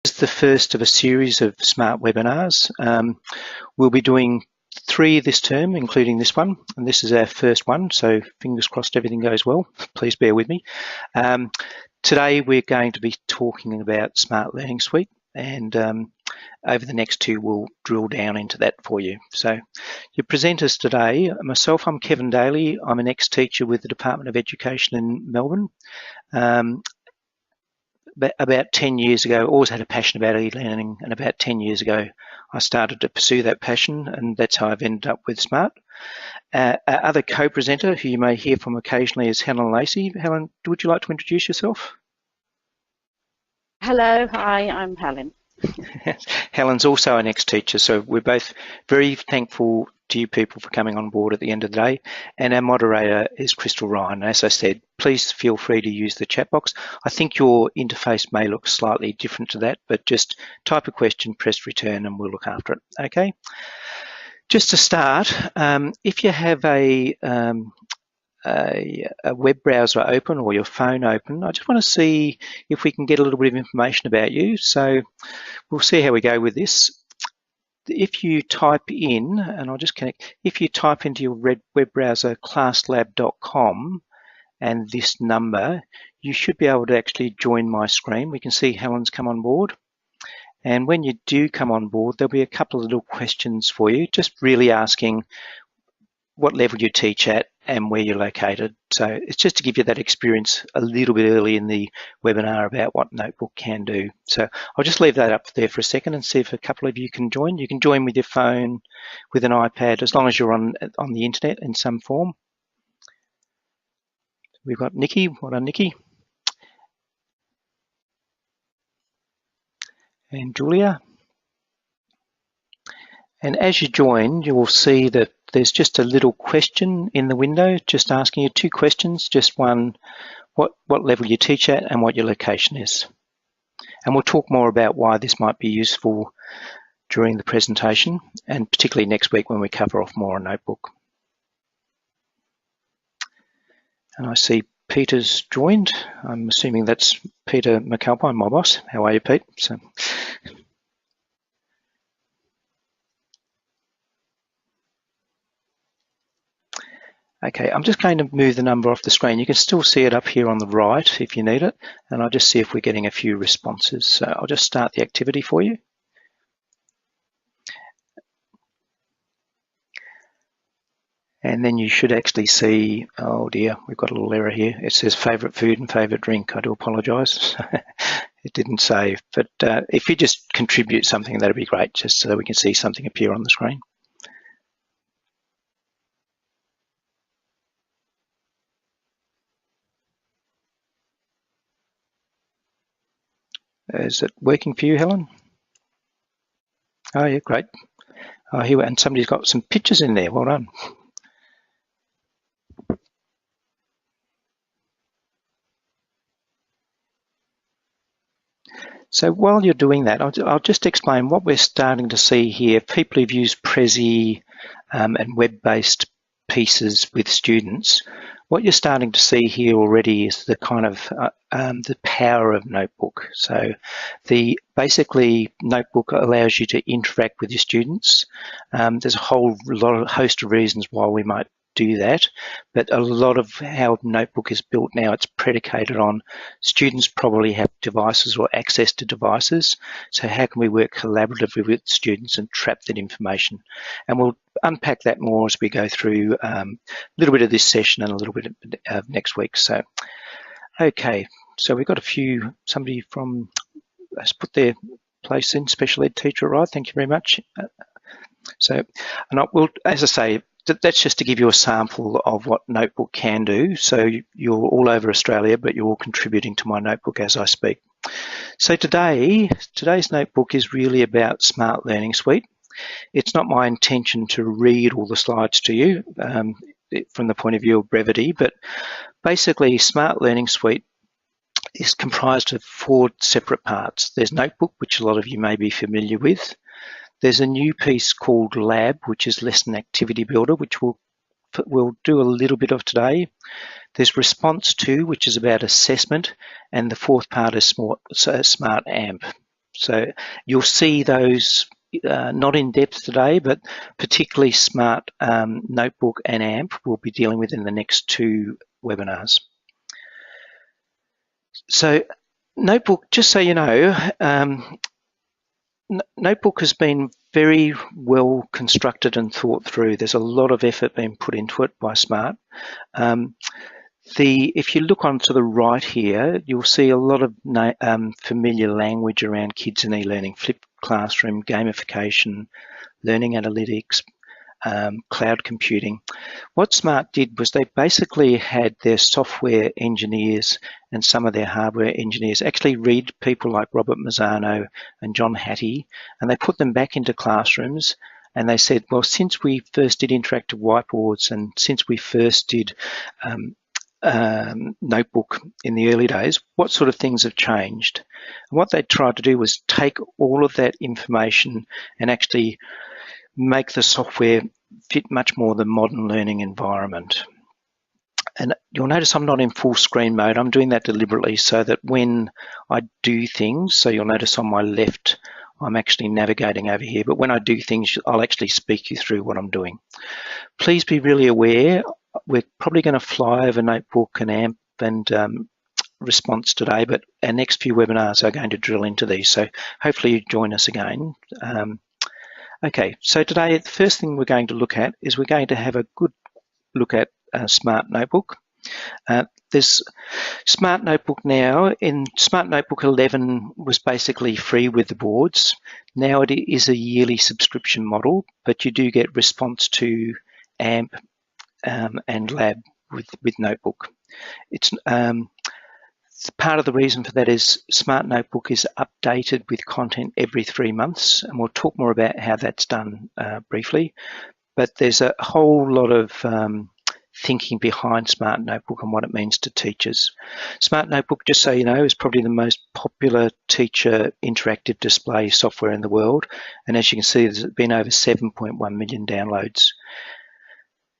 This is the first of a series of smart webinars. We'll be doing 3 this term, including this one, and this is our first one, so fingers crossed everything goes well. Please bear with me. Today we're going to be talking about Smart Learning Suite, and over the next 2 we'll drill down into that for you. So your presenters today, myself, I'm Kevin Daly. I'm an ex-teacher with the Department of Education in Melbourne. About 10 years ago, always had a passion about e-learning, and about 10 years ago I started to pursue that passion, and that's how I've ended up with Smart. Our other co-presenter, who you may hear from occasionally, is Helen Lacey. Helen, would you like to introduce yourself? Hello, hi, I'm Helen. Helen's also an ex-teacher, so we're both very thankful to you people for coming on board at the end of the day. And our moderator is Crystal Ryan. As I said, please feel free to use the chat box. I think your interface may look slightly different to that, but just type a question, press return, and we'll look after it. Okay. Just to start, if you have a web browser open or your phone open, I just want to see if we can get a little bit of information about you. So we'll see how we go with this. If you type in, and I'll just connect, if you type into your web browser classlab.com and this number, you should be able to actually join my screen. We can see Helen's come on board. And when you do come on board, there'll be a couple of little questions for you, just really asking what level you teach at and where you're located. So it's just to give you that experience a little bit early in the webinar about what Notebook can do. So I'll just leave that up there for a second and see if a couple of you can join. You can join with your phone, with an iPad, as long as you're on the internet in some form. We've got Nikki. What on Nikki? And Julia. And as you join, you will see that there's just a little question in the window, just asking you 2 questions. Just one, what level you teach at and what your location is. And we'll talk more about why this might be useful during the presentation, and particularly next week when we cover off more on Notebook. And I see Peter's joined. I'm assuming that's Peter McAlpine, my boss. How are you, Pete? Okay, I'm just going to move the number off the screen. You can still see it up here on the right if you need it, and I'll just see if we're getting a few responses. So I'll just start the activity for you. And then you should actually see, oh dear, we've got a little error here. It says favourite food and favourite drink. I do apologise. It didn't save, but if you just contribute something, that'd be great, just so that we can see something appear on the screen. Is it working for you, Helen? Oh yeah, great. Oh, here, and somebody's got some pictures in there. Well done. So while you're doing that, I'll just explain what we're starting to see here. People who've used Prezi and web-based pieces with students, what you're starting to see here already is the kind of the power of Notebook. So basically Notebook allows you to interact with your students. There's a whole host of reasons why we might do that, but a lot of how Notebook is built now, it's predicated on students probably have devices or access to devices. So how can we work collaboratively with students and trap that information? And we'll unpack that more as we go through a little bit of this session and a little bit of next week. So, okay, so we've got somebody from has put their place in, special ed teacher, right? Thank you very much. So, and as I say, that's just to give you a sample of what Notebook can do. So you're all over Australia, but you're all contributing to my Notebook as I speak. So today's Notebook is really about Smart Learning Suite. It's not my intention to read all the slides to you from the point of view of brevity, but basically Smart Learning Suite is comprised of 4 separate parts. There's Notebook, which a lot of you may be familiar with. There's a new piece called Lab, which is Lesson Activity Builder, which we'll do a little bit of today. There's Response 2, which is about assessment, and the 4th part is Smart AMP. So you'll see those not in depth today, but particularly Smart Notebook and AMP we'll be dealing with in the next 2 webinars. So Notebook, just so you know, Notebook has been very well constructed and thought through. There's a lot of effort being put into it by Smart. If you look onto the right here, you'll see a lot of familiar language around kids and e-learning, flipped classroom, gamification, learning analytics, cloud computing. What Smart did was they basically had their software engineers and some of their hardware engineers actually read people like Robert Mazzano and John Hattie, and they put them back into classrooms. And they said, well, since we first did interactive whiteboards and since we first did Notebook in the early days, what sort of things have changed? And what they tried to do was take all of that information and actually make the software fit much more the modern learning environment. And you'll notice I'm not in full screen mode. I'm doing that deliberately so that when I do things, so you'll notice on my left, I'm actually navigating over here, but when I do things, I'll actually speak you through what I'm doing. Please be really aware, we're probably going to fly over Notebook and AMP and Response today, but our next few webinars are going to drill into these, so hopefully you join us again. Okay, so today the first thing we're going to look at is we're going to have a good look at Smart Notebook. There's Smart Notebook now. In Smart Notebook 11 was basically free with the boards. Now it is a yearly subscription model, but you do get Response to AMP and Lab with Notebook. It's part of the reason for that is Smart Notebook is updated with content every 3 months, and we'll talk more about how that's done briefly. But there's a whole lot of thinking behind Smart Notebook and what it means to teachers. Smart Notebook, just so you know, is probably the most popular teacher interactive display software in the world. And as you can see, there's been over 7.1 million downloads.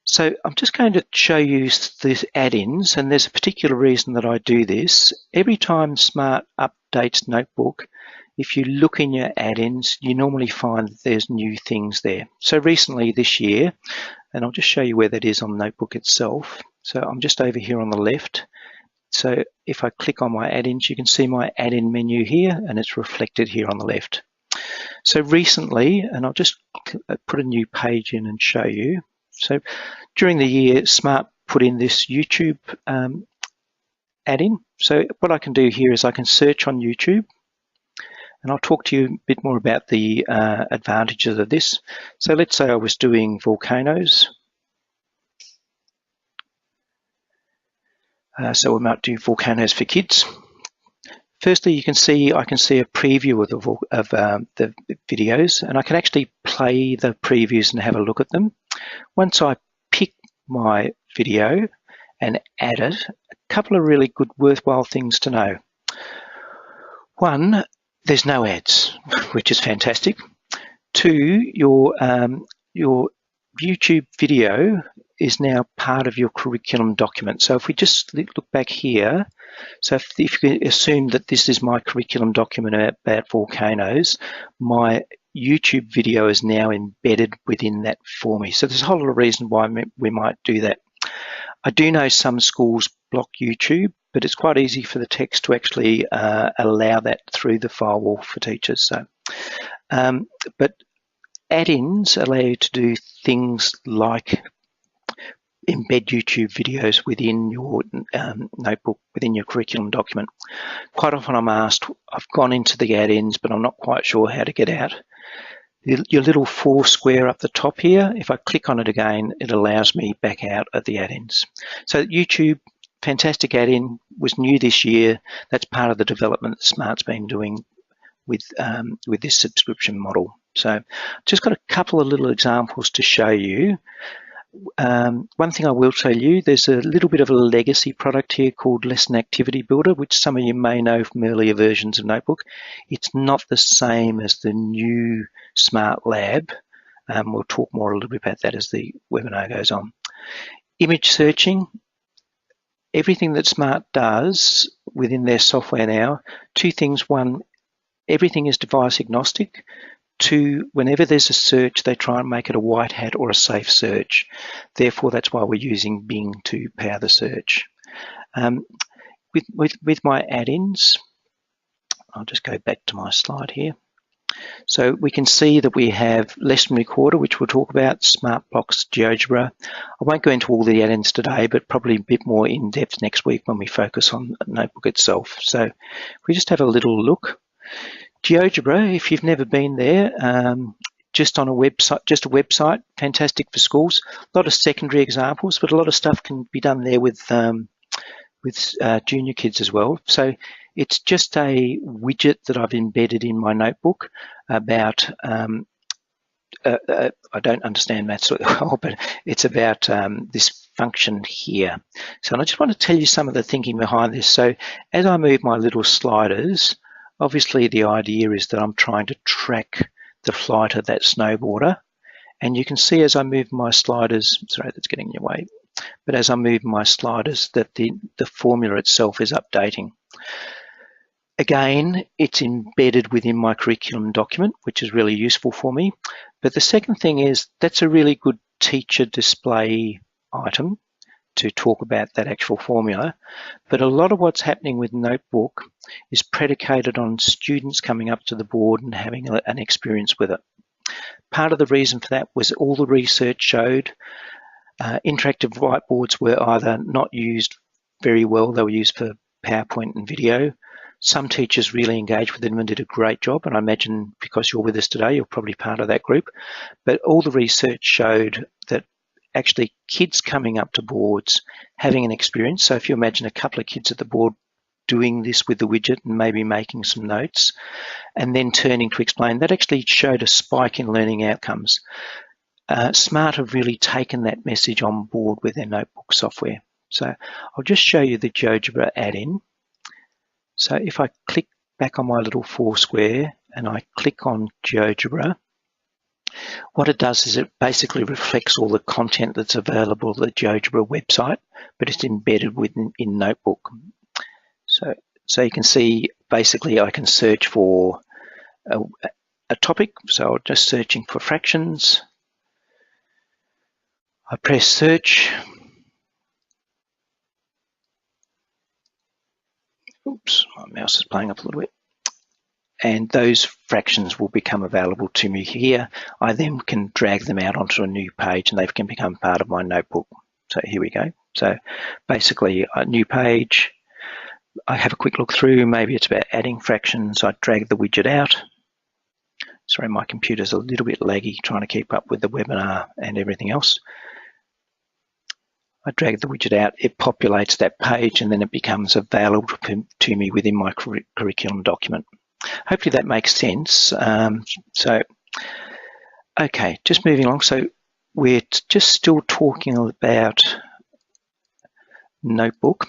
So I'm just going to show you the add-ins, and there's a particular reason that I do this. Every time Smart updates Notebook, if you look in your add-ins, you normally find that there's new things there. So recently this year, and I'll just show you where that is on Notebook itself. So I'm just over here on the left. So if I click on my add-ins, you can see my add-in menu here, and it's reflected here on the left. So recently, and I'll just put a new page in and show you. So during the year, Smart put in this YouTube add-in. So what I can do here is I can search on YouTube, and I'll talk to you a bit more about the advantages of this. So let's say I was doing volcanoes. So we might do volcanoes for kids. Firstly, I can see a preview of the videos, and I can actually play the previews and have a look at them. Once I pick my video and add it, a couple of really good, worthwhile things to know. One, there's no ads, which is fantastic. Two, your YouTube video is now part of your curriculum document. So if we just look back here, so if you can assume that this is my curriculum document about volcanoes, my YouTube video is now embedded within that for me. So there's a whole lot of reason why we might do that. I do know some schools block YouTube, but it's quite easy for the text to actually allow that through the firewall for teachers. So, but add-ins allow you to do things like embed YouTube videos within your notebook, within your curriculum document. Quite often I'm asked, I've gone into the add-ins, but I'm not quite sure how to get out. Your little 4 square up the top here, if I click on it again, it allows me back out of the add-ins. So YouTube, fantastic add-in, was new this year. That's part of the development that Smart's been doing with this subscription model. So just got a couple of little examples to show you. One thing I will tell you, there's a little bit of a legacy product here called Lesson Activity Builder, which some of you may know from earlier versions of Notebook. It's not the same as the new Smart Lab. We'll talk more a little bit about that as the webinar goes on. Image searching, everything that Smart does within their software now, 2 things. One, everything is device agnostic. 2, whenever there's a search, they try and make it a white hat or a safe search. Therefore, that's why we're using Bing to power the search. With my add-ins, I'll just go back to my slide here. So we can see that we have Lesson Recorder, which we'll talk about, SmartBlocks, GeoGebra. I won't go into all the add-ins today, but probably a bit more in depth next week when we focus on the notebook itself. So if we just have a little look. GeoGebra, if you've never been there, just on a website, fantastic for schools. A lot of secondary examples, but a lot of stuff can be done there with junior kids as well. So it's just a widget that I've embedded in my notebook about, I don't understand maths well, but it's about this function here. So I just want to tell you some of the thinking behind this. So as I move my little sliders, obviously the idea is that I'm trying to track the flight of that snowboarder. And you can see as I move my sliders, sorry, that's getting in your way, but as I move my sliders that the formula itself is updating. Again, it's embedded within my curriculum document, which is really useful for me. But the second thing is that's a really good teacher display item to talk about that actual formula. But a lot of what's happening with Notebook is predicated on students coming up to the board and having an experience with it. Part of the reason for that was all the research showed interactive whiteboards were either not used very well, they were used for PowerPoint and video. Some teachers really engaged with them and did a great job, and I imagine because you're with us today, you're probably part of that group. But all the research showed that actually kids coming up to boards, having an experience, so if you imagine a couple of kids at the board doing this with the widget and maybe making some notes, and then turning to explain, that actually showed a spike in learning outcomes. Smart have really taken that message on board with their notebook software. So I'll just show you the GeoGebra add-in. So if I click back on my little 4 square and I click on GeoGebra, what it does is it basically reflects all the content that's available at the GeoGebra website, but it's embedded in Notebook. So you can see basically I can search for a topic. So I'm just searching for fractions. I press search. Oops, my mouse is playing up a little bit. And those fractions will become available to me here. I then can drag them out onto a new page and they can become part of my notebook. So here we go. So basically a new page. I have a quick look through, maybe it's about adding fractions. I drag the widget out. Sorry, my computer's a little bit laggy trying to keep up with the webinar and everything else. I drag the widget out, it populates that page and then it becomes available to me within my curriculum document. Hopefully that makes sense. Okay, just moving along. So we're just still talking about Notebook.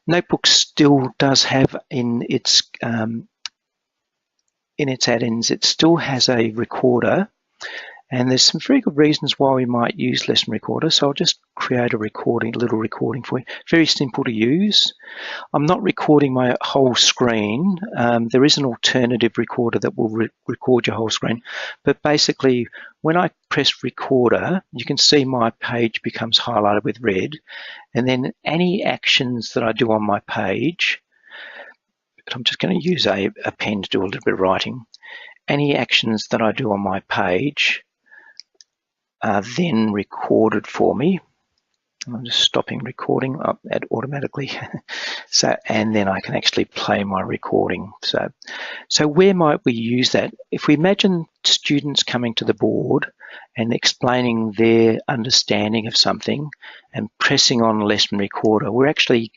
Notebook still does have in its add-ins, it still has a recorder, and there's some very good reasons why we might use Lesson Recorder. So I'll just create a little recording for you. Very simple to use. I'm not recording my whole screen. There is an alternative recorder that will record your whole screen. But basically, when I press Recorder, you can see my page becomes highlighted with red. And then any actions that I do on my page, I'm just going to use a pen to do a little bit of writing. Any actions that I do on my page are then recorded for me. I'm just stopping recording that automatically. And then I can actually play my recording. So where might we use that? If we imagine students coming to the board and explaining their understanding of something and pressing on Lesson Recorder, we're actually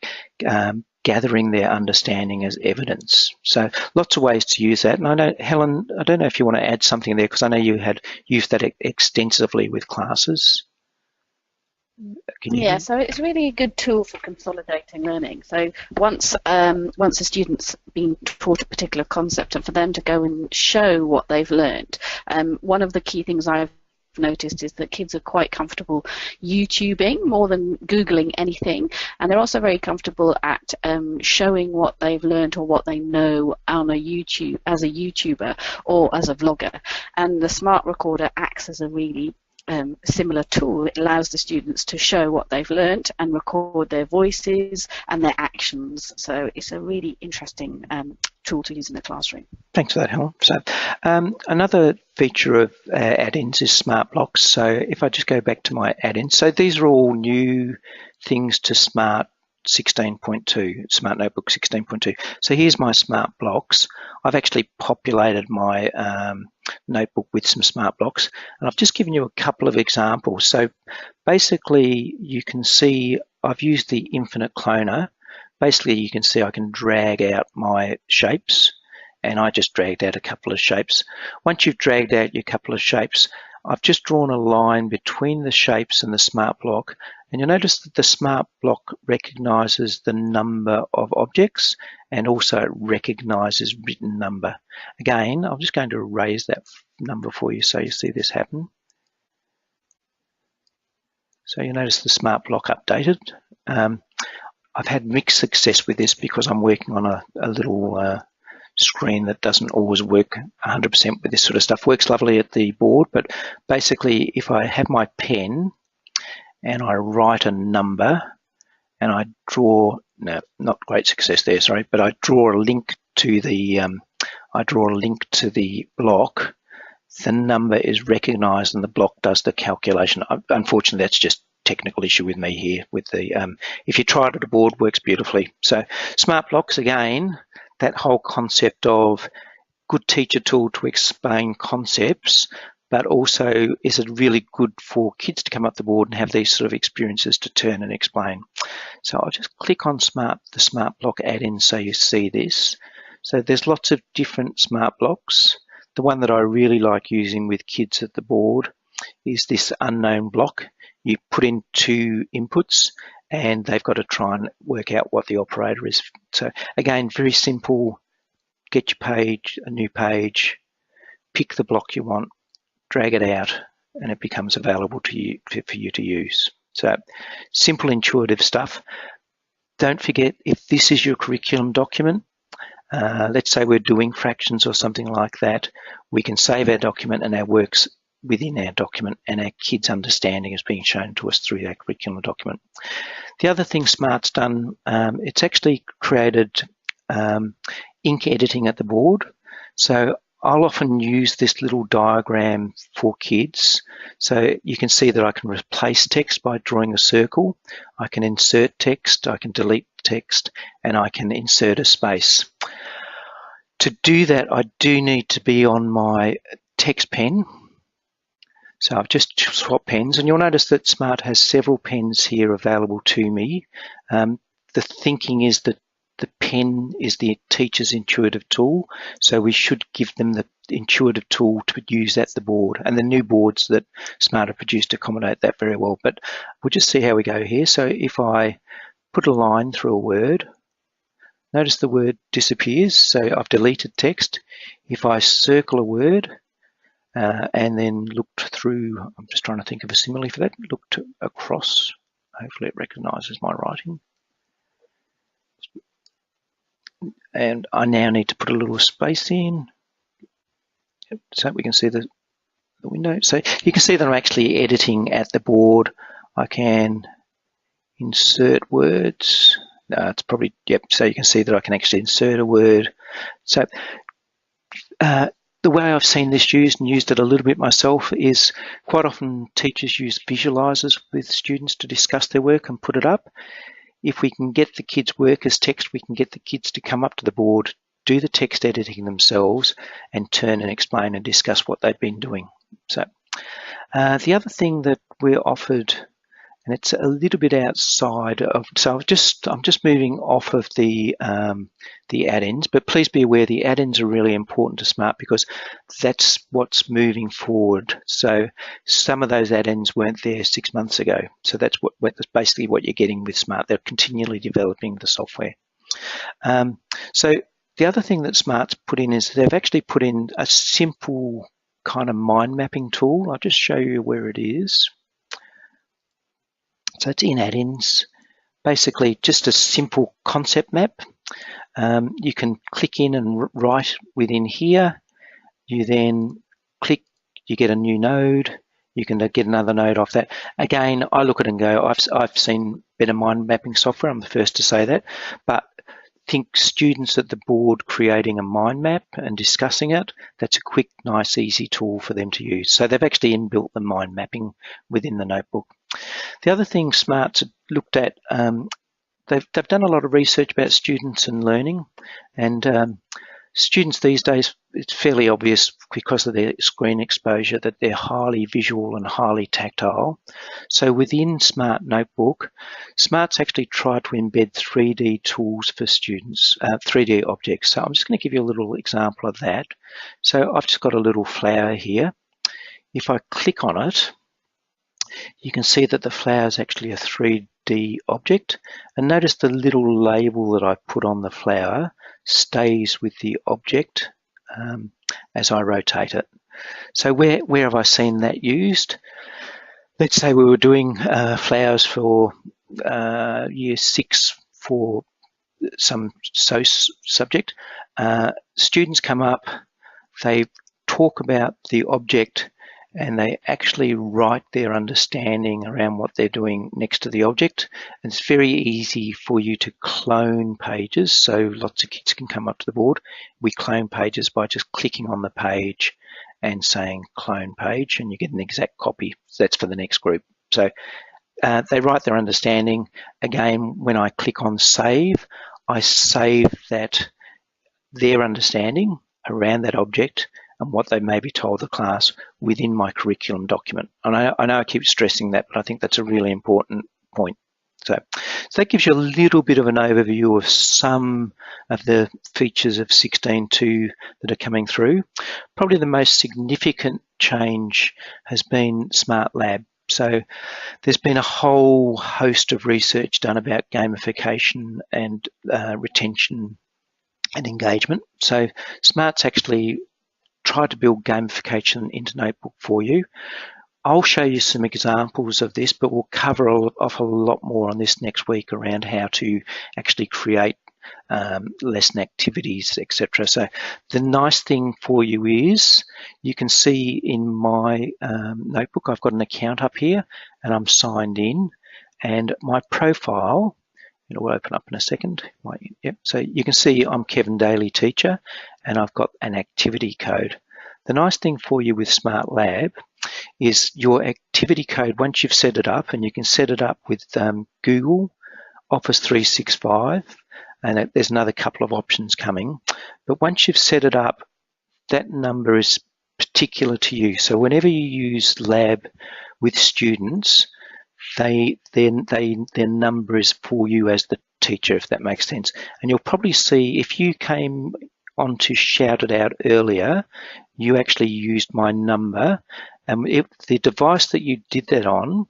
gathering their understanding as evidence. So lots of ways to use that. And I know, Helen, I don't know if you want to add something there, because I know you had used that extensively with classes. Yeah, so it's really a good tool for consolidating learning. So once a student's been taught a particular concept, and for them to go and show what they've learned, one of the key things I've noticed is that kids are quite comfortable YouTubing more than Googling anything, and they're also very comfortable at showing what they've learned or what they know on a YouTube as a YouTuber or as a vlogger. And the smart recorder acts as a really similar tool. It allows the students to show what they've learnt and record their voices and their actions. So it's a really interesting tool to use in the classroom. Thanks for that, Helen. So another feature of add-ins is Smart Blocks. So if I just go back to my add-ins, so these are all new things to Smart 16.2, Smart Notebook 16.2. So here's my Smart Blocks. I've actually populated my notebook with some Smart Blocks, and I've just given you a couple of examples. So basically you can see I've used the infinite cloner. Basically you can see I can drag out my shapes, and I just dragged out a couple of shapes. Once you've dragged out your couple of shapes, I've just drawn a line between the shapes and the Smart Block, and you'll notice that the Smart Block recognises the number of objects and also recognises written number. Again, I'm just going to erase that number for you so you see this happen. So you notice the Smart Block updated. I've had mixed success with this because I'm working on a little screen that doesn't always work 100% with this sort of stuff. Works lovely at the board, but basically if I have my pen and I write a number and I draw, no, not great success there, sorry, but I draw a link to the block, the number is recognized and the block does the calculation. Unfortunately, that's just technical issue with me here with the if you try it at a board, works beautifully. So Smart Blocks, again, that whole concept of good teacher tool to explain concepts, but also is it really good for kids to come up the board and have these sort of experiences to turn and explain. So I'll just click on the Smart Block add-in so you see this. So there's lots of different Smart Blocks. The one that I really like using with kids at the board is this unknown block. You put in 2 inputs and they've got to try and work out what the operator is. So again, very simple. Get your page, a new page, pick the block you want, drag it out, and it becomes available to you for you to use. So simple, intuitive stuff. Don't forget, if this is your curriculum document, let's say we're doing fractions or something like that, we can save our document and our work's within our document and our kids' understanding is being shown to us through our curriculum document. The other thing Smart's done, it's actually created ink editing at the board. So I'll often use this little diagram for kids. So you can see that I can replace text by drawing a circle. I can insert text, I can delete text, and I can insert a space. To do that, I do need to be on my text pen. So I've just swapped pens, and you'll notice that Smart has several pens here available to me. The thinking is that the pen is the teacher's intuitive tool, so we should give them the intuitive tool to use at the board, and the new boards that Smart have produced accommodate that very well. But we'll just see how we go here. So if I put a line through a word, notice the word disappears, so I've deleted text. If I circle a word and then looked through, I'm just trying to think of a simile for that, looked across, hopefully it recognises my writing. And I now need to put a little space in so we can see the window. So you can see that I'm actually editing at the board. I can insert words. No, it's probably, yep, so you can see that I can actually insert a word. So the way I've seen this used and used it a little bit myself is quite often teachers use visualizers with students to discuss their work and put it up. If we can get the kids' work as text, we can get the kids to come up to the board, do the text editing themselves, and turn and explain and discuss what they've been doing. So the other thing that we're offered, and it's a little bit outside of, so I'm just moving off of the add-ins, but please be aware the add-ins are really important to Smart because that's what's moving forward. So some of those add-ins weren't there 6 months ago. So that's basically what you're getting with Smart. They're continually developing the software. So the other thing that Smart's put in is they've actually put in a simple kind of mind mapping tool. I'll just show you where it is. So it's in add-ins, basically just a simple concept map. You can click in and write within here. You then click, you get a new node. You can get another node off that. Again, I look at it and go, I've seen better mind mapping software. I'm the first to say that, but think students at the board creating a mind map and discussing it, that's a quick, nice, easy tool for them to use. So they've actually inbuilt the mind mapping within the notebook. The other thing Smart's looked at, they've done a lot of research about students and learning, and students these days, it's fairly obvious because of their screen exposure that they're highly visual and highly tactile. So within Smart Notebook, Smart's actually tried to embed 3D tools for students, 3D objects. So I'm just going to give you a little example of that. So I've just got a little flower here. If I click on it, you can see that the flower is actually a 3D object. And notice the little label that I put on the flower stays with the object as I rotate it. So where have I seen that used? Let's say we were doing flowers for year 6 for some SOS subject. Students come up, they talk about the object, and they actually write their understanding around what they're doing next to the object. And it's very easy for you to clone pages, so lots of kids can come up to the board. We clone pages by just clicking on the page and saying clone page, and you get an exact copy. So that's for the next group. So they write their understanding. Again, when I click on save, I save their understanding around that object and what they maybe told the class within my curriculum document. And I know I keep stressing that, but I think that's a really important point. So that gives you a little bit of an overview of some of the features of 16.2 that are coming through. Probably the most significant change has been Smart Lab. So there's been a whole host of research done about gamification and retention and engagement. So Smart's actually tried to build gamification into Notebook for you. I'll show you some examples of this, but we'll cover off a lot more on this next week around how to actually create lesson activities, etc. So the nice thing for you is you can see in my notebook, I've got an account up here and I'm signed in, and my profile, it will open up in a second. Yep. So you can see I'm Kevin Daly, teacher, and I've got an activity code. The nice thing for you with Smart Lab is your activity code, once you've set it up, and you can set it up with Google, Office 365, and there's another couple of options coming. But once you've set it up, that number is particular to you. So whenever you use Lab with students, their number is for you as the teacher, if that makes sense. And you'll probably see if you came on to Shout It Out earlier, you actually used my number. And if the device that you did that on,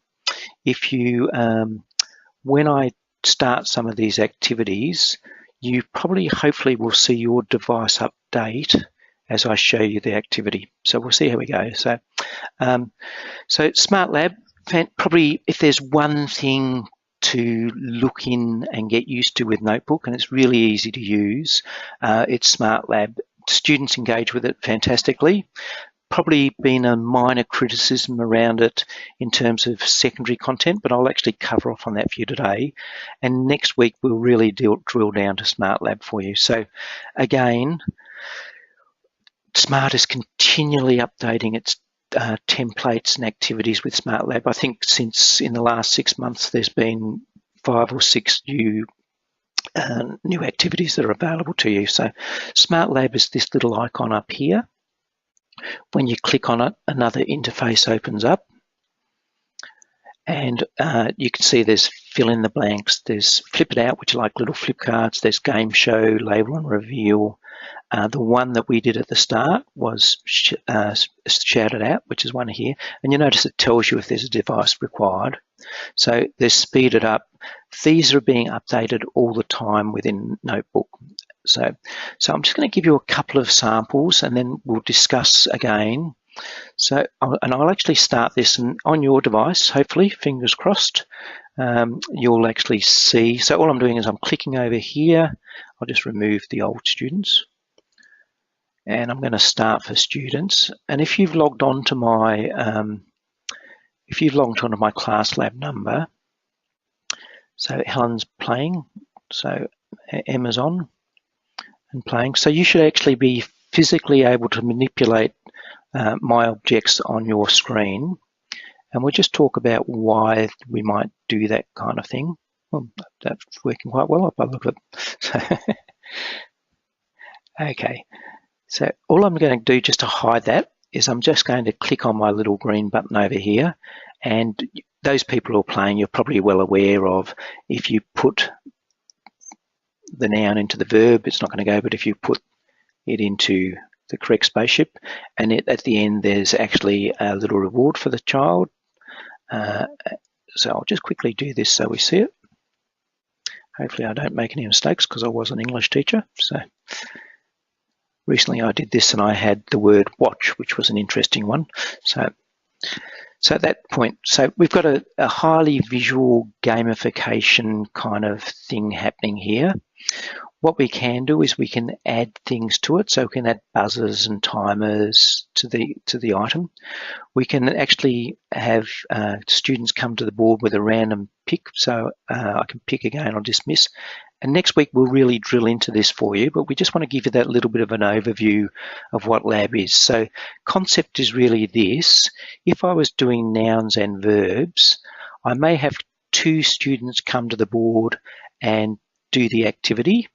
if you, when I start some of these activities, you probably hopefully will see your device update as I show you the activity. So we'll see how we go. So, so Smart Lab, probably if there's one thing to look in and get used to with Notebook, and it's really easy to use, it's Smart Lab. Students engage with it fantastically. Probably been a minor criticism around it in terms of secondary content, but I'll actually cover off on that for you today. And next week, we'll really drill down to Smart Lab for you. So again, Smart is continually updating its templates and activities with Smart Lab. I think since in the last 6 months, there's been 5 or 6 new activities that are available to you. So Smart Lab is this little icon up here. When you click on it, another interface opens up, and you can see there's fill in the blanks, there's flip it out, which are like little flip cards, there's game show, label and reveal. The one that we did at the start was Shout It Out, which is one here, and you notice it tells you if there's a device required. So there's speed it up. These are being updated all the time within Notebook. So I'm just going to give you a couple of samples, and then we'll discuss again So, I'll actually start this on your device, hopefully, fingers crossed. You'll actually see. So all I'm doing is I'm clicking over here. I'll just remove the old students. And I'm going to start for students. And if you've logged on to my class lab number, so Helen's playing, so Emma's on and playing. So you should actually be physically able to manipulate my objects on your screen. And we'll just talk about why we might do that kind of thing. Well, that's working quite well by the look of it. Okay, so all I'm going to do just to hide that is I'm just going to click on my little green button over here, and those people who are playing, you're probably well aware of, if you put the noun into the verb, it's not going to go, but if you put it into the correct spaceship, and at the end there's actually a little reward for the child. So I'll just quickly do this so we see it. Hopefully I don't make any mistakes because I was an English teacher. So recently I did this and I had the word watch, which was an interesting one. So at that point, so we've got a highly visual gamification kind of thing happening here. What we can do is we can add things to it. So we can add buzzers and timers to the item. We can actually have students come to the board with a random pick. So I can pick again or dismiss. And next week we'll really drill into this for you, but we just want to give you that little bit of an overview of what lab is. So concept is really this. If I was doing nouns and verbs, I may have 2 students come to the board and do the activity,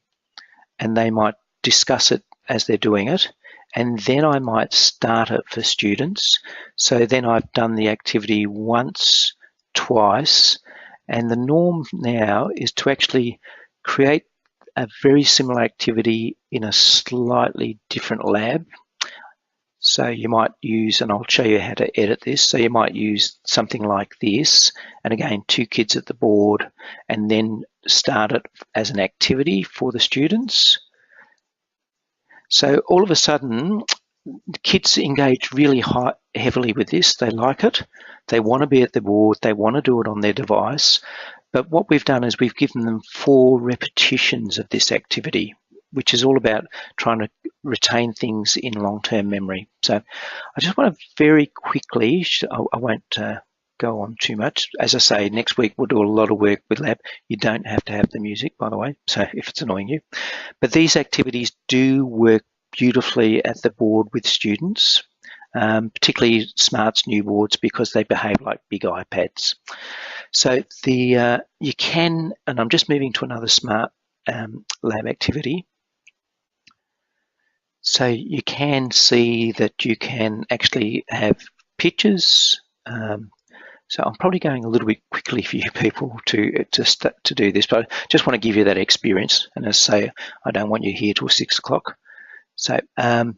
and they might discuss it as they're doing it, and then I might start it for students. So then I've done the activity once, twice, and the norm now is to actually create a very similar activity in a slightly different lab. So you might use, and I'll show you how to edit this, so you might use something like this, and again 2 kids at the board, and then start it as an activity for the students. So all of a sudden, the kids engage really heavily with this. They like it. They want to be at the board. They want to do it on their device. But what we've done is we've given them 4 repetitions of this activity, which is all about trying to retain things in long-term memory. So I just want to very quickly, I won't go on too much. As I say, next week we'll do a lot of work with lab. You don't have to have the music, by the way, so if it's annoying you. But these activities do work beautifully at the board with students, particularly Smart's new boards, because they behave like big iPads. So you can, and I'm just moving to another Smart lab activity. So you can see that you can actually have pictures. So I'm probably going a little bit quickly for you people to do this, but I just want to give you that experience. And as I say, I don't want you here till 6 o'clock. So now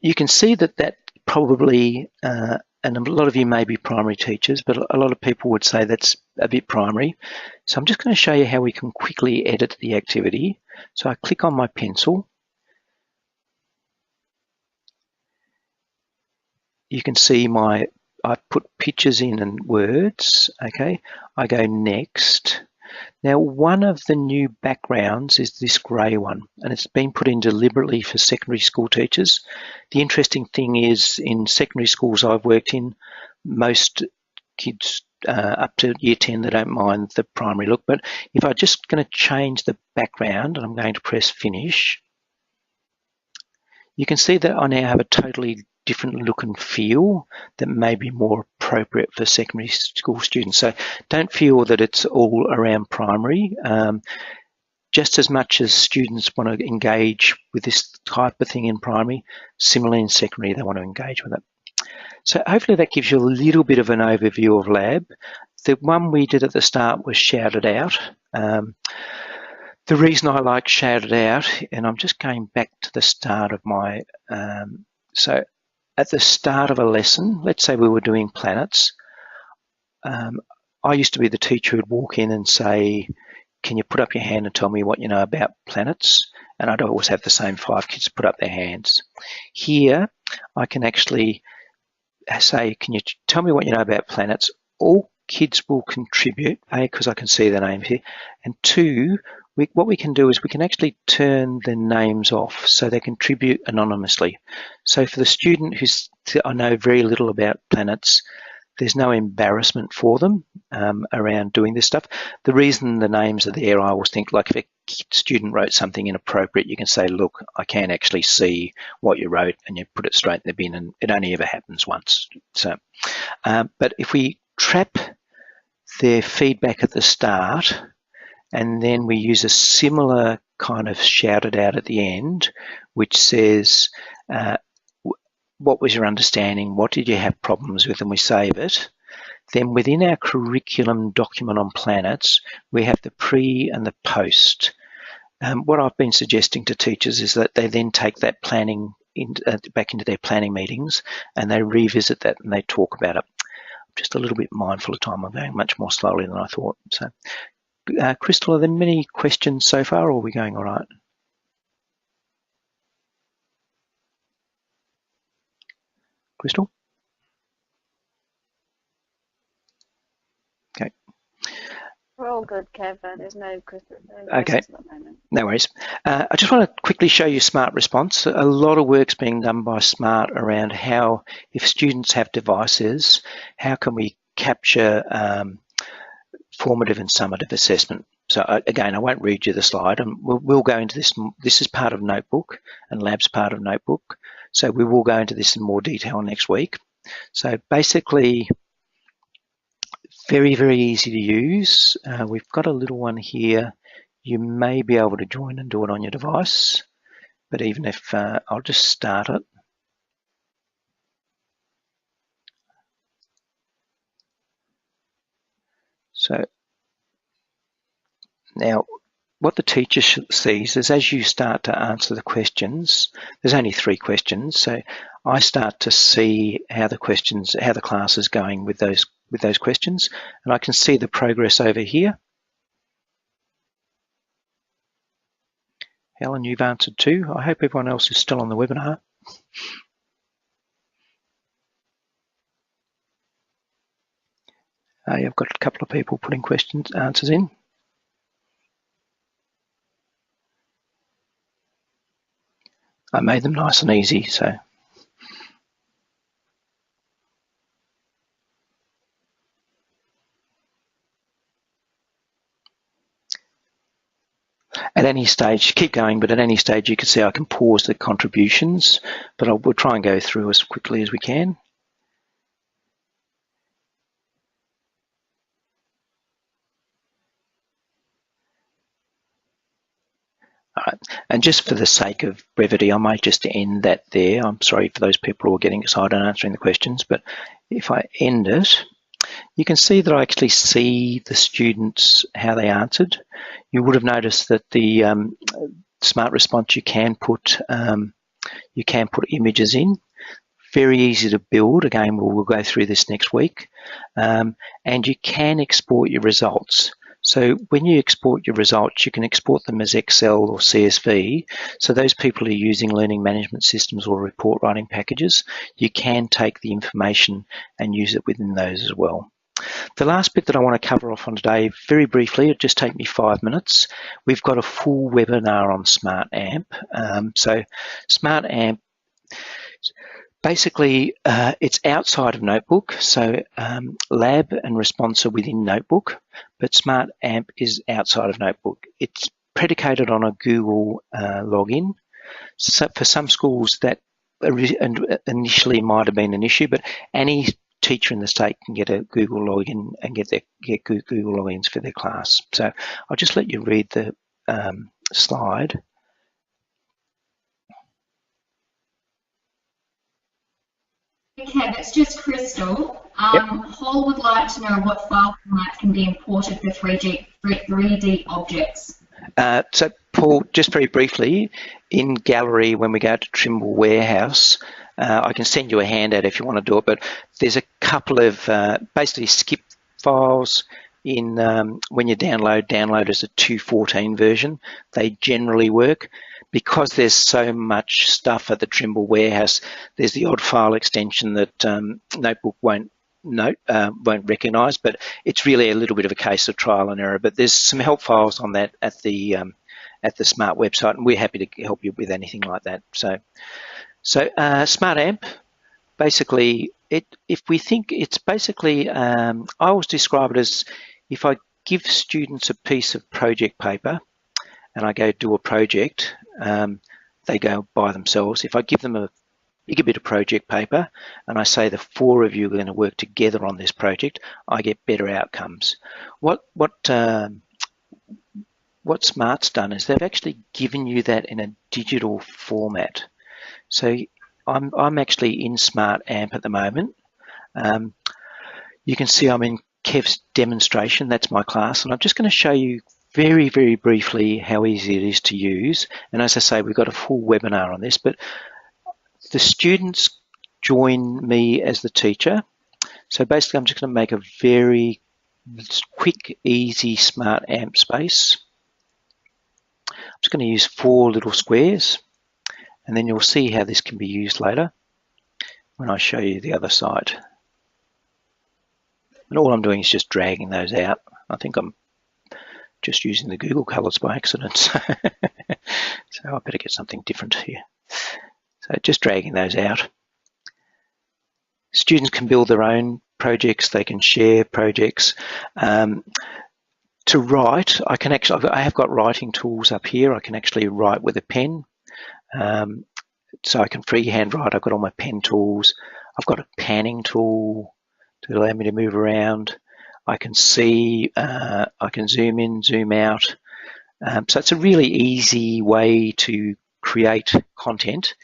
you can see that probably, and a lot of you may be primary teachers, but a lot of people would say that's a bit primary. So I'm just going to show you how we can quickly edit the activity. So I click on my pencil. You can see I put pictures in and words, okay? I go next. Now, one of the new backgrounds is this grey one, and it's been put in deliberately for secondary school teachers. The interesting thing is, in secondary schools I've worked in, most kids up to year 10, they don't mind the primary look. But if I'm just going to change the background, and I'm going to press finish, you can see that I now have a totally different look and feel that may be more appropriate for secondary school students. So don't feel that it's all around primary. Just as much as students want to engage with this type of thing in primary, similarly in secondary, they want to engage with it. So hopefully that gives you a little bit of an overview of lab. The one we did at the start was Shout It Out. The reason I like Shout It Out, and I'm just going back to the start of my, so at the start of a lesson, let's say we were doing planets, I used to be the teacher who'd walk in and say, can you put up your hand and tell me what you know about planets? and I'd always have the same 5 kids put up their hands. Here, I can actually say, can you tell me what you know about planets? All kids will contribute, A, because I can see their names here, and 2, what we can do is we can actually turn their names off so they contribute anonymously. So for the student who's, I know very little about planets, there's no embarrassment for them around doing this stuff. The reason the names are there, I always think, like if a student wrote something inappropriate, you can say, look, I can't actually see what you wrote, and you put it straight in the bin, and it only ever happens once. So, but if we trap their feedback at the start, and then we use a similar kind of shout it out at the end, which says, what was your understanding? What did you have problems with? And we save it. Then within our curriculum document on planets, we have the pre and the post. What I've been suggesting to teachers is that they then take that planning back into their planning meetings, and they revisit that and they talk about it. I'm just a little bit mindful of time. I'm going much more slowly than I thought. So, Crystal, are there many questions so far, or are we going all right? Crystal? Okay. We're all good, Kev. There's no questions okay. At the moment. No worries. I just want to quickly show you Smart Response. A lot of work's being done by Smart around how, if students have devices, how can we capture formative and summative assessment. So again, I won't read you the slide, and we'll go into this. This is part of Notebook, and Lab's part of Notebook. So we will go into this in more detail next week. So basically, very, very easy to use. We've got a little one here. You may be able to join and do it on your device, but even if, I'll just start it. So now what the teacher sees is as you start to answer the questions, there's only 3 questions, so I start to see how the class is going with those questions, and I can see the progress over here. Helen, you've answered 2. I hope everyone else is still on the webinar. I've got a couple of people putting answers in. I made them nice and easy, so. At any stage, keep going, but at any stage you can see I can pause the contributions, but we'll try and go through as quickly as we can. All right. And just for the sake of brevity, I might just end that there. I'm sorry for those people who are getting excited and answering the questions, but if I end it, you can see that I actually see the students, how they answered. You would have noticed that the Smart Response, you can put images in. Very easy to build. Again, we'll go through this next week. And you can export your results. So when you export your results, you can export them as Excel or CSV. So those people who are using learning management systems or report writing packages, you can take the information and use it within those as well. The last bit that I want to cover off on today, very briefly, it'll just take me 5 minutes. We've got a full webinar on Smart AMP. So Smart AMP, basically, it's outside of Notebook. So Lab and Response are within Notebook, but Smart AMP is outside of Notebook. It's predicated on a Google login. So for some schools, that initially might have been an issue, but any teacher in the state can get a Google login and get Google logins for their class. So I'll just let you read the slide. Okay, that's just Crystal. Yep. Hall would like to know what file format can be imported for 3D objects. So Paul, just very briefly, in Gallery, when we go to Trimble Warehouse, I can send you a handout if you want to do it, but there's a couple of basically skip files in when you download as a 2.14 version. They generally work. because there's so much stuff at the Trimble warehouse, there's the odd file extension that Notebook won't recognise, but it's really a little bit of a case of trial and error. But there's some help files on that at the Smart website, and we're happy to help you with anything like that. So Smart AMP, basically, if we think it's basically, I always describe it as if I give students a piece of project paper and I go do a project, they go by themselves. If I give them a bigger bit of project paper and I say the 4 of you are going to work together on this project, I get better outcomes. What Smart's done is they've actually given you that in a digital format. So I'm actually in Smart AMP at the moment. You can see I'm in Kev's demonstration. That's my class, and I'm just going to show you very, very briefly how easy it is to use. And as I say, we've got a full webinar on this, but the students join me as the teacher. So basically, I'm just going to make a very quick, easy Smart AMP space. I'm just going to use 4 little squares, and then you'll see how this can be used later when I show you the other side. And all I'm doing is just dragging those out. I think I'm just using the Google Colors by accident. So I better get something different here. So just dragging those out. Students can build their own projects. They can share projects. To write, I have got writing tools up here. I can actually write with a pen. So I can freehand write. I've got all my pen tools. I've got a panning tool to allow me to move around. I can see, I can zoom in, zoom out. So it's a really easy way to create content.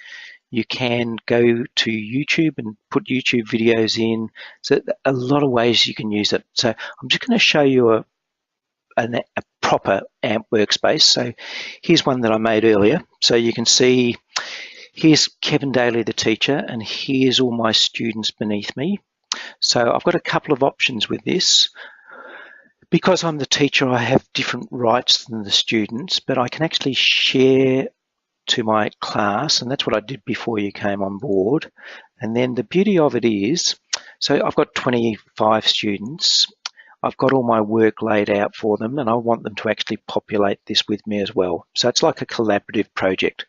You can go to YouTube and put YouTube videos in. So a lot of ways you can use it. So I'm just going to show you a proper AMP workspace. So here's one that I made earlier. So you can see here's Kevin Daly, the teacher, and here's all my students beneath me. So I've got a couple of options with this. Because I'm the teacher, I have different rights than the students, but I can actually share to my class, and that's what I did before you came on board. And then the beauty of it is, so I've got 25 students. I've got all my work laid out for them, and I want them to actually populate this with me as well. So it's like a collaborative project.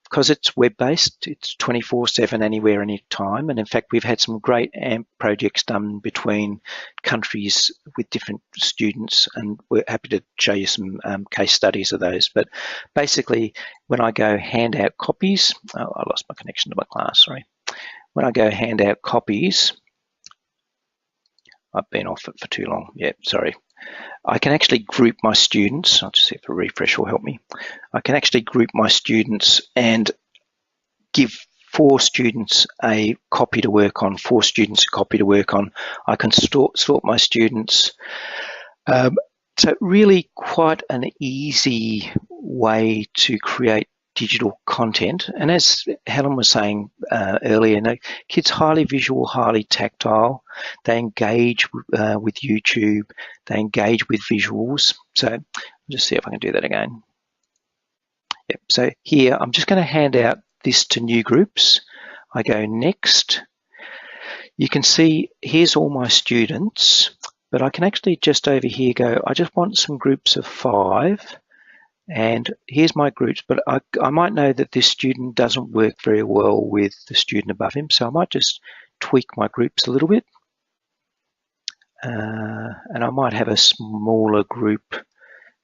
Because it's web-based, it's 24/7, anywhere, anytime. And in fact, we've had some great AMP projects done between countries with different students, and we're happy to show you some case studies of those. But basically, when I go hand out copies, I lost my connection to my class, sorry. When I go hand out copies, I've been off it for too long. Yeah, sorry. I can actually group my students. I'll just see if a refresh will help me. I can actually group my students and give 4 students a copy to work on, 4 students a copy to work on. I can sort my students. So really quite an easy way to create digital content. And as Helen was saying earlier, kids highly visual, highly tactile. They engage with YouTube. They engage with visuals. So I'll just see if I can do that again. Yep. So here, I'm just going to hand out this to new groups. I go next. You can see here's all my students, but I can actually just over here go, I just want some groups of 5. And here's my groups, but I might know that this student doesn't work very well with the student above him, so I might just tweak my groups a little bit. And I might have a smaller group, a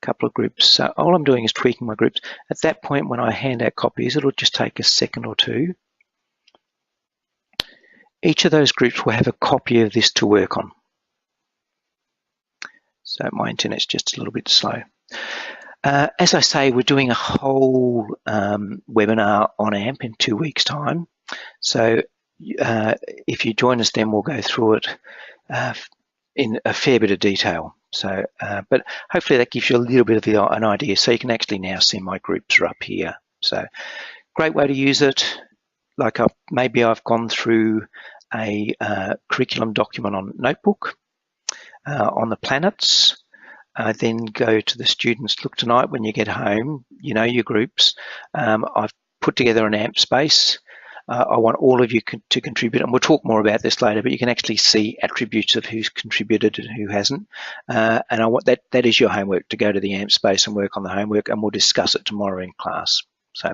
couple of groups. So all I'm doing is tweaking my groups. At that point, when I hand out copies, it'll just take a second or two. Each of those groups will have a copy of this to work on. So my internet's just a little bit slow. As I say, we're doing a whole webinar on AMP in 2 weeks' time. So if you join us, then we'll go through it in a fair bit of detail. So, but hopefully that gives you a little bit of an idea. So you can actually now see my groups are up here. So great way to use it. Like maybe I've gone through a curriculum document on Notebook, on the planets. I then go to the students, look, tonight when you get home, you know your groups. I've put together an AMP space. I want all of you to contribute, and we'll talk more about this later, but you can actually see attributes of who's contributed and who hasn't. And I want that is your homework, to go to the AMP space and work on the homework, and we'll discuss it tomorrow in class. So,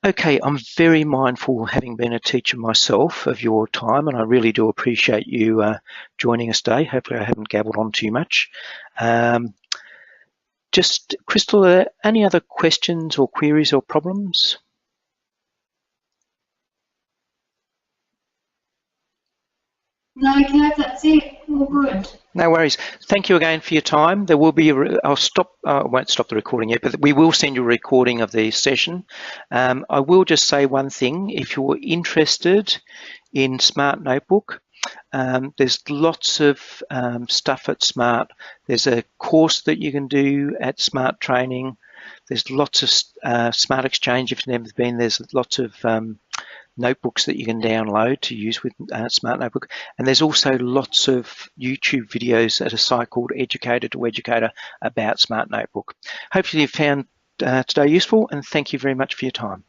okay, I'm very mindful, having been a teacher myself, of your time, and I really do appreciate you joining us today. Hopefully I haven't gabbled on too much. Just, Crystal, are there any other questions or queries or problems? No, Kev, that's it. All good. No worries. Thank you again for your time. There will be I'll stop. I won't stop the recording yet, but we will send you a recording of the session. I will just say one thing. If you're interested in Smart Notebook, there's lots of stuff at Smart. There's a course that you can do at Smart Training. There's lots of Smart Exchange. If you've never been, there's lots of notebooks that you can download to use with Smart Notebook. And there's also lots of YouTube videos at a site called Educator to Educator about Smart Notebook. Hopefully you found today useful, and thank you very much for your time.